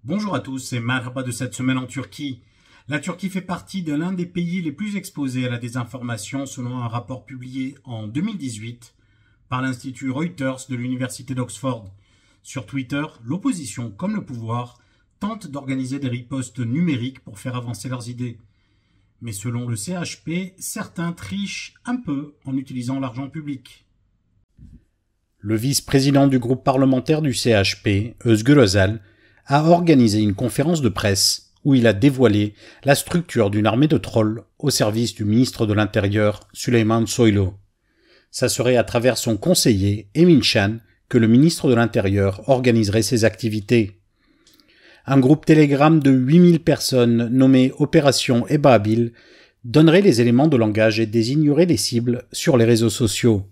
Bonjour à tous, c'est Merhaba de cette semaine en Turquie. La Turquie fait partie de l'un des pays les plus exposés à la désinformation selon un rapport publié en 2018 par l'Institut Reuters de l'Université d'Oxford. Sur Twitter, l'opposition comme le pouvoir tentent d'organiser des ripostes numériques pour faire avancer leurs idées. Mais selon le CHP, certains trichent un peu en utilisant l'argent public. Le vice-président du groupe parlementaire du CHP, Özgür Özel, a organisé une conférence de presse où il a dévoilé la structure d'une armée de trolls au service du ministre de l'Intérieur, Süleyman Soylu. Ça serait à travers son conseiller, Emin Can, que le ministre de l'Intérieur organiserait ses activités. Un groupe Telegram de 8000 personnes nommé Opération Ebabil donnerait les éléments de langage et désignerait les cibles sur les réseaux sociaux.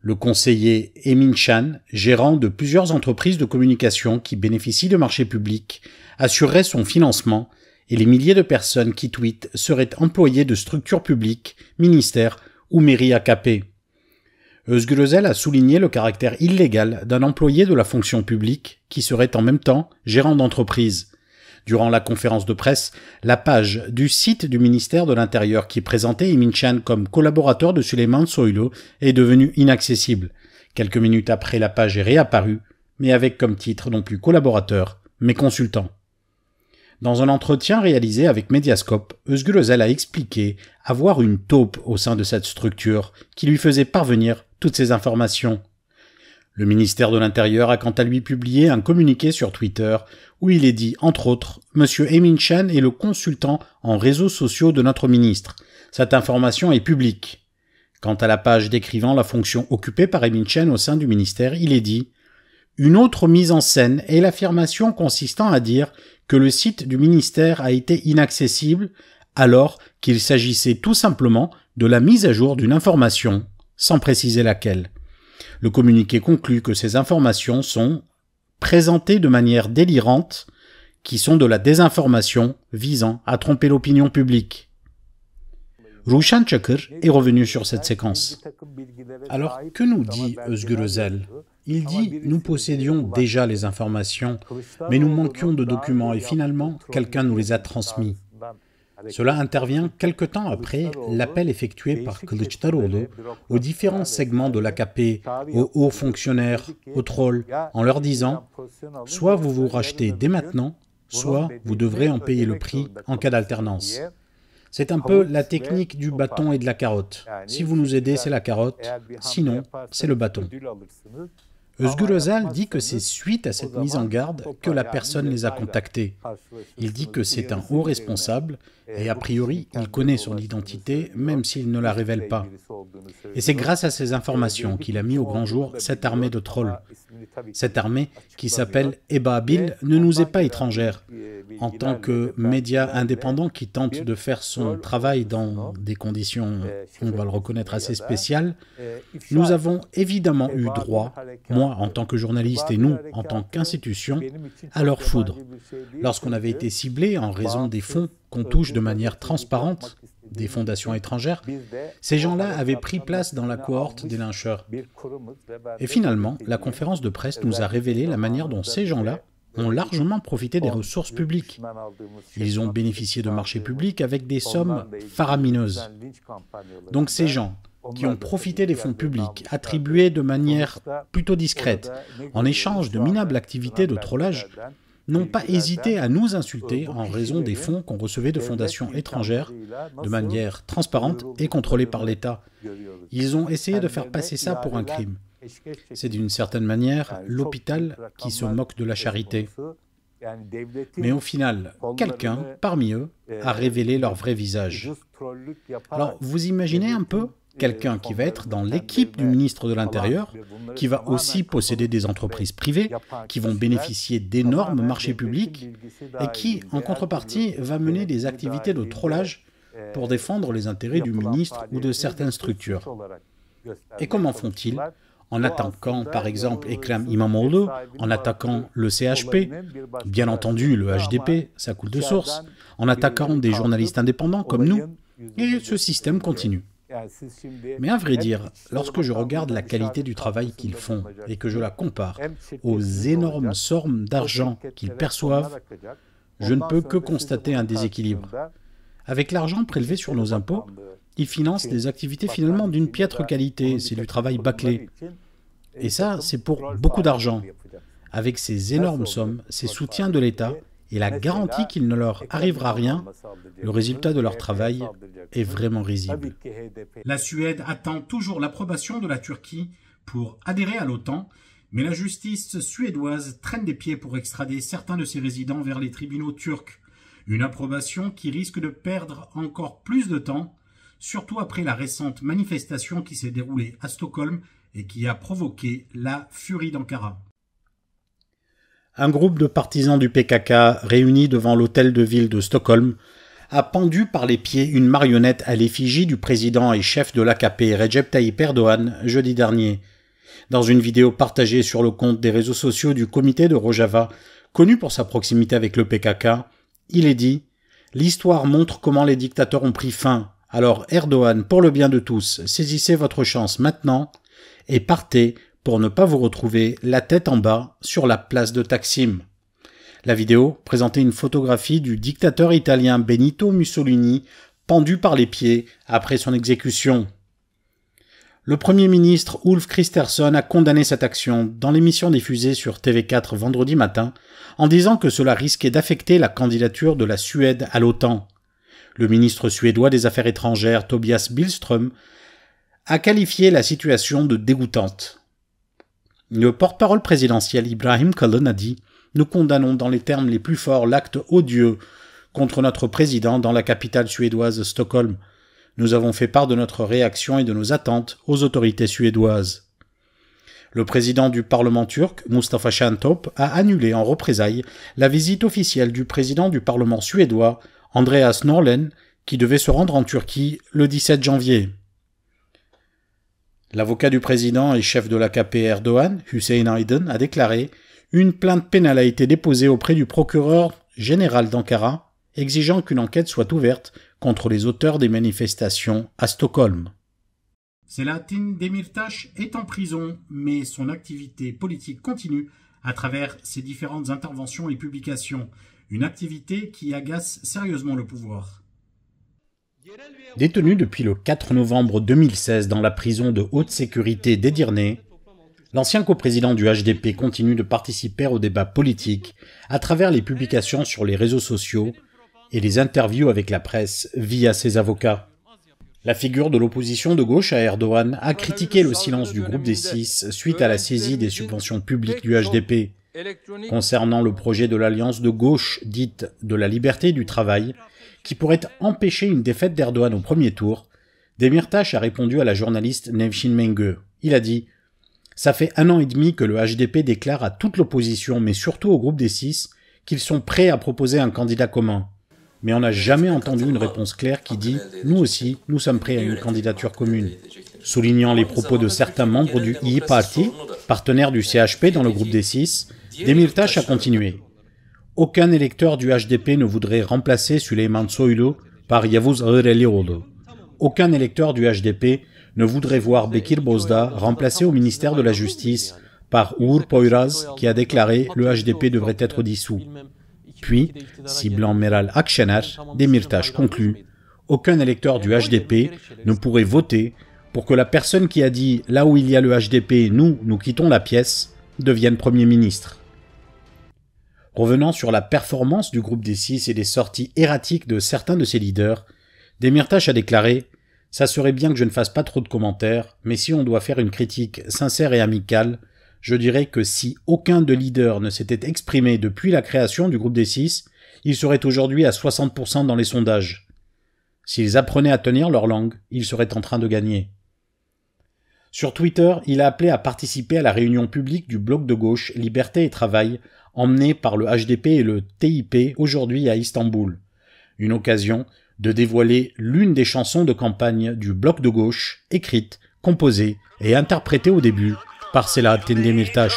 Le conseiller Emin Can, gérant de plusieurs entreprises de communication qui bénéficient de marchés publics, assurerait son financement et les milliers de personnes qui tweetent seraient employées de structures publiques, ministères ou mairies AKP. Özgür Özel a souligné le caractère illégal d'un employé de la fonction publique qui serait en même temps gérant d'entreprise. Durant la conférence de presse, la page du site du ministère de l'Intérieur qui présentait Emin Can comme collaborateur de Süleyman Soylu est devenue inaccessible. Quelques minutes après, la page est réapparue, mais avec comme titre non plus collaborateur, mais consultant. Dans un entretien réalisé avec Mediascope, Özgür Özel a expliqué avoir une taupe au sein de cette structure qui lui faisait parvenir toutes ces informations. Le ministère de l'Intérieur a quant à lui publié un communiqué sur Twitter où il est dit, entre autres, « Monsieur Emin Can est le consultant en réseaux sociaux de notre ministre. Cette information est publique. » Quant à la page décrivant la fonction occupée par Emin Can au sein du ministère, il est dit « Une autre mise en scène est l'affirmation consistant à dire que le site du ministère a été inaccessible alors qu'il s'agissait tout simplement de la mise à jour d'une information, sans préciser laquelle. » Le communiqué conclut que ces informations sont présentées de manière délirante, qui sont de la désinformation visant à tromper l'opinion publique. Ruşen Çakır est revenu sur cette séquence. Alors, que nous dit Özgür Özel? Il dit « Nous possédions déjà les informations, mais nous manquions de documents et finalement, quelqu'un nous les a transmis. » Cela intervient quelque temps après l'appel effectué par Kılıçdaroğlu aux différents segments de l'AKP, aux hauts fonctionnaires, aux trolls, en leur disant « Soit vous vous rachetez dès maintenant, soit vous devrez en payer le prix en cas d'alternance. » C'est un peu la technique du bâton et de la carotte. Si vous nous aidez, c'est la carotte, sinon, c'est le bâton. Özgür Özel dit que c'est suite à cette mise en garde que la personne les a contactés. Il dit que c'est un haut responsable et a priori, il connaît son identité même s'il ne la révèle pas. Et c'est grâce à ces informations qu'il a mis au grand jour cette armée de trolls. Cette armée, qui s'appelle Ebabil, ne nous est pas étrangère. En tant que média indépendant qui tente de faire son travail dans des conditions, on va le reconnaître, assez spéciales, nous avons évidemment eu droit, moi en tant que journaliste et nous en tant qu'institution, à leur foudre. Lorsqu'on avait été ciblé en raison des fonds qu'on touche de manière transparente, des fondations étrangères, ces gens-là avaient pris place dans la cohorte des lyncheurs. Et finalement, la conférence de presse nous a révélé la manière dont ces gens-là ont largement profité des ressources publiques. Ils ont bénéficié de marchés publics avec des sommes faramineuses. Donc ces gens qui ont profité des fonds publics attribués de manière plutôt discrète, en échange de minables activités de trollage, n'ont pas hésité à nous insulter en raison des fonds qu'on recevait de fondations étrangères de manière transparente et contrôlée par l'État. Ils ont essayé de faire passer ça pour un crime. C'est d'une certaine manière l'hôpital qui se moque de la charité. Mais au final, quelqu'un, parmi eux, a révélé leur vrai visage. Alors, vous imaginez un peu quelqu'un qui va être dans l'équipe du ministre de l'Intérieur, qui va aussi posséder des entreprises privées, qui vont bénéficier d'énormes marchés publics, et qui, en contrepartie, va mener des activités de trollage pour défendre les intérêts du ministre ou de certaines structures. Et comment font-ils? En attaquant par exemple Ekrem İmamoğlu, en attaquant le CHP, bien entendu le HDP, ça coule de source, en attaquant des journalistes indépendants comme nous, et ce système continue. Mais à vrai dire, lorsque je regarde la qualité du travail qu'ils font et que je la compare aux énormes sommes d'argent qu'ils perçoivent, je ne peux que constater un déséquilibre. Avec l'argent prélevé sur nos impôts, ils financent des activités finalement d'une piètre qualité, c'est du travail bâclé. Et ça, c'est pour beaucoup d'argent. Avec ces énormes sommes, ces soutiens de l'État et la garantie qu'il ne leur arrivera rien, le résultat de leur travail est vraiment risible. La Suède attend toujours l'approbation de la Turquie pour adhérer à l'OTAN, mais la justice suédoise traîne des pieds pour extrader certains de ses résidents vers les tribunaux turcs. Une approbation qui risque de perdre encore plus de temps, surtout après la récente manifestation qui s'est déroulée à Stockholm et qui a provoqué la furie d'Ankara. Un groupe de partisans du PKK réunis devant l'hôtel de ville de Stockholm a pendu par les pieds une marionnette à l'effigie du président et chef de l'AKP Recep Tayyip Erdogan jeudi dernier. Dans une vidéo partagée sur le compte des réseaux sociaux du comité de Rojava, connu pour sa proximité avec le PKK, il est dit « L'histoire montre comment les dictateurs ont pris fin. Alors Erdogan, pour le bien de tous, saisissez votre chance maintenant et partez pour ne pas vous retrouver la tête en bas sur la place de Taksim. » La vidéo présentait une photographie du dictateur italien Benito Mussolini pendu par les pieds après son exécution. Le Premier ministre Ulf Kristersson a condamné cette action dans l'émission diffusée sur TV4 vendredi matin en disant que cela risquait d'affecter la candidature de la Suède à l'OTAN. Le ministre suédois des Affaires étrangères Tobias Billström a qualifié la situation de dégoûtante. Le porte-parole présidentiel Ibrahim Kalın a dit « Nous condamnons dans les termes les plus forts l'acte odieux contre notre président dans la capitale suédoise Stockholm. Nous avons fait part de notre réaction et de nos attentes aux autorités suédoises. » Le président du Parlement turc, Mustafa Şentop, a annulé en représailles la visite officielle du président du Parlement suédois, Andreas Norlén, qui devait se rendre en Turquie le 17 janvier. L'avocat du président et chef de l'AKP Erdogan, Hüseyin Aydın, a déclaré « Une plainte pénale a été déposée auprès du procureur général d'Ankara, exigeant qu'une enquête soit ouverte contre les auteurs des manifestations à Stockholm. » Selahattin Demirtas est en prison, mais son activité politique continue à travers ses différentes interventions et publications, une activité qui agace sérieusement le pouvoir. Détenu depuis le 4 novembre 2016 dans la prison de haute sécurité d'Edirne, l'ancien coprésident du HDP continue de participer au débat politique à travers les publications sur les réseaux sociaux et les interviews avec la presse via ses avocats. La figure de l'opposition de gauche à Erdogan a critiqué le silence du groupe des Six suite à la saisie des subventions publiques du HDP. Concernant le projet de l'alliance de gauche dite de la liberté et du travail, qui pourrait empêcher une défaite d'Erdogan au premier tour, Demirtas a répondu à la journaliste Nevşin Mengü. Il a dit « Ça fait 1 an et demi que le HDP déclare à toute l'opposition, mais surtout au groupe des Six, qu'ils sont prêts à proposer un candidat commun. Mais on n'a jamais entendu une réponse claire qui dit « Nous aussi, nous sommes prêts à une candidature commune ». Soulignant les propos de certains membres du İYİ Parti, partenaire du CHP dans le groupe des Six, Demirtas a continué. Aucun électeur du HDP ne voudrait remplacer Süleyman Soylu par Yavuz Ağırelioğlu. Aucun électeur du HDP ne voudrait voir Bekir Bozdağ remplacé au ministère de la Justice par Uğur Poyraz qui a déclaré « Le HDP devrait être dissous ». Puis, ciblant Meral Akşener, Demirtas conclut « Aucun électeur du HDP ne pourrait voter pour que la personne qui a dit « Là où il y a le HDP, nous quittons la pièce » devienne Premier ministre. Revenant sur la performance du groupe des Six et des sorties erratiques de certains de ses leaders, Demirtas a déclaré « Ça serait bien que je ne fasse pas trop de commentaires, mais si on doit faire une critique sincère et amicale, je dirais que si aucun de leaders ne s'était exprimé depuis la création du groupe des Six, ils seraient aujourd'hui à 60% dans les sondages. S'ils apprenaient à tenir leur langue, ils seraient en train de gagner. » Sur Twitter, il a appelé à participer à la réunion publique du bloc de gauche Liberté et Travail, emmené par le HDP et le TIP aujourd'hui à Istanbul. Une occasion de dévoiler l'une des chansons de campagne du bloc de gauche, écrite, composée et interprétée au début par Selahattin Demirtas.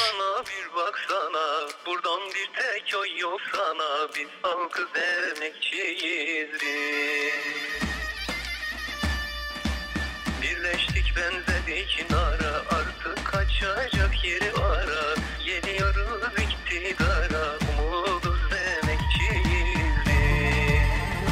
Birleştik benzedik nara, artık kaçacak yeri ara. Geliyoruz iktidara, umuduz emekçiyiz biz.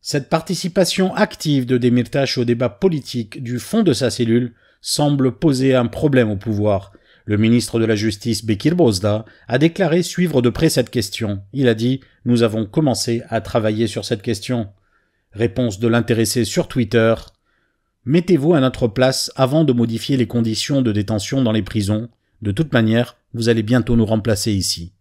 Cette participation active de Demirtas au débat politique du fond de sa cellule semble poser un problème au pouvoir. Le ministre de la Justice, Bekir Bozdağ, a déclaré suivre de près cette question. Il a dit « Nous avons commencé à travailler sur cette question ». Réponse de l'intéressé sur Twitter « Mettez-vous à notre place avant de modifier les conditions de détention dans les prisons. De toute manière, vous allez bientôt nous remplacer ici. »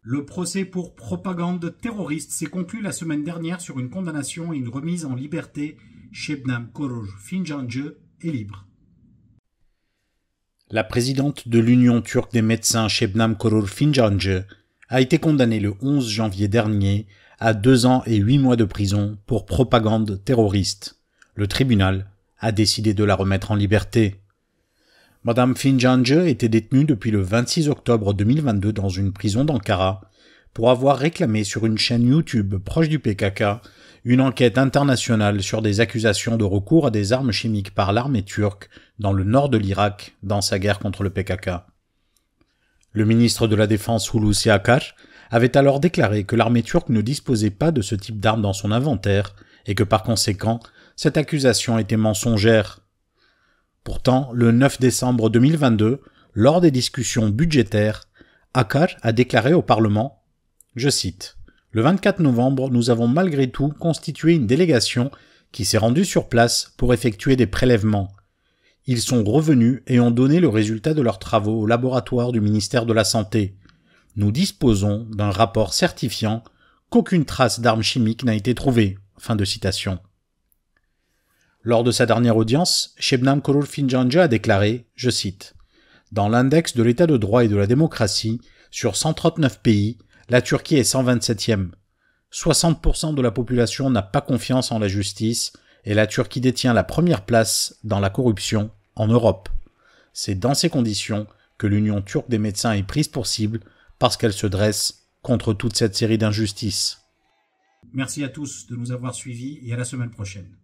Le procès pour propagande terroriste s'est conclu la semaine dernière sur une condamnation et une remise en liberté. Şebnem Korur Fincancı est libre. La présidente de l'Union turque des médecins, Şebnem Korur Fincancı, a été condamnée le 11 janvier dernier à 2 ans et 8 mois de prison pour propagande terroriste. Le tribunal a décidé de la remettre en liberté. Madame Fincancı était détenue depuis le 26 octobre 2022 dans une prison d'Ankara pour avoir réclamé sur une chaîne YouTube proche du PKK une enquête internationale sur des accusations de recours à des armes chimiques par l'armée turque dans le nord de l'Irak dans sa guerre contre le PKK. Le ministre de la Défense Hulusi Akar avait alors déclaré que l'armée turque ne disposait pas de ce type d'armes dans son inventaire et que par conséquent, cette accusation était mensongère. Pourtant, le 9 décembre 2022, lors des discussions budgétaires, Akar a déclaré au Parlement, je cite, « Le 24 novembre, nous avons malgré tout constitué une délégation qui s'est rendue sur place pour effectuer des prélèvements. Ils sont revenus et ont donné le résultat de leurs travaux au laboratoire du ministère de la Santé. Nous disposons d'un rapport certifiant qu'aucune trace d'armes chimiques n'a été trouvée. » Fin de citation. Lors de sa dernière audience, Şebnem Korur Fincancı a déclaré, je cite, « Dans l'index de l'état de droit et de la démocratie, sur 139 pays, la Turquie est 127e. 60% de la population n'a pas confiance en la justice et la Turquie détient la première place dans la corruption en Europe. C'est dans ces conditions que l'Union turque des médecins est prise pour cible parce qu'elle se dresse contre toute cette série d'injustices. » Merci à tous de nous avoir suivis et à la semaine prochaine.